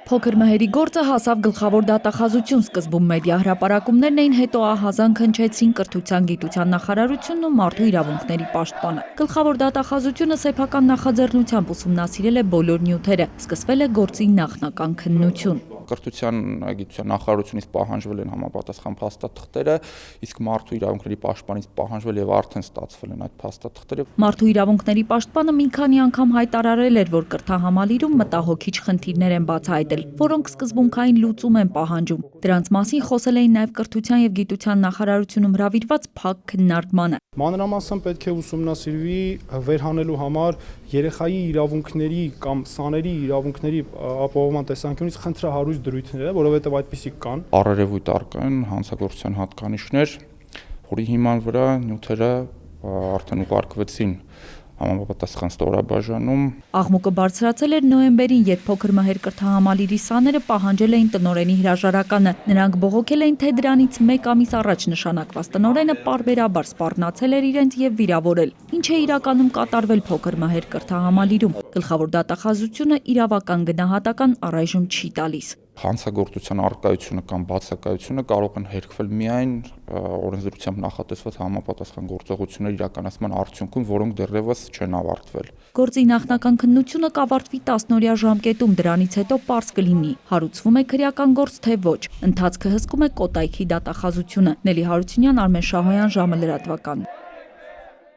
Փոքր մհերի գործը հասավ գլխավոր դատախազություն, սկզբում մեդիա հրապարակումներն էին, հետո ահազանգ հնչեցին կրթության գիտության նախարարությունն ու մարդու իրավունքների պաշտպանը։ Գլխավոր դատախազությունը սեփական նախաձեռնությամբ ուսումնասիրել է բոլոր նյութերը, սկսվել է գործի նախնական քննություն։ Կրթության գիտության նախարարությունից պահանջվել են համապատասխան փաստաթղթերը, իսկ մարդու իրավունքների պաշտպանից պահանջվել եւ արդեն ստացվել են այդ փաստաթղթերը։ Մարդու իրավունքների պաշտպանը մի քանի անգամ հայտարարել էր, որ կրթահամալիրում մտահոգիչ խնդիրներ են բացահայտել, որոնք սկզբունքային լուծում են պահանջում։ Դրանց մասին խոսել էին նաև կրթության եւ գիտության նախարարությունում հրավիրված փակ քննարկմանը։ Մանրամասն պետք է ուսումնասիրվի վերհանելու համար երեխայի իրավունքների կամ սաների իրավունքների ապահովման տեսանկյունից խնդրահարույց դրույթները, որովհետև այդպիսիք կան։ Առերևույթ արկան հանցագործության հատկանիշներ, որի հիման վրա նյութերը արդեն ուղարկվեցին համապատասխան ստորաբաժանում։ Աղմուկը բարձրացել էր նոյեմբերին, երբ փոքր մհեր կրթահամալիրի սաները պահանջել էին տնօրենի հրաժարականը։ Նրանք բողոքել էին, թե դրանից մեկ ամիս առաջ նշանակված տնօրենը պարբերաբար սպառնացել էր իրենց եւ վիրավորել։ Ինչ է իրականում կատարվել փոքր մհեր կրթահամալիրում։ Գլխավոր դատախազությունը իրավական գնահատական առայժմ չի տալիս։ Հանցագործության առկայությունը կամ բացակայությունը կարող են հերքվել միայն օրենսդրությամբ նախատեսված համապատասխան գործողությունների իրականացման արդյունքում, որոնք դեռևս չեն ավարտվել։ Գործի նախնական քննությունը կավարտվի 10-օրյա ժամկետում, դրանից հետո պարզ կլինի՝ հարուցվում է քրեական գործ, թե ոչ։ Ընթացքը հսկում է Կոտայքի դատախազությունը։ Նելի Հարությունյան, Արմեն Շահոյան, ժամը լրատվական։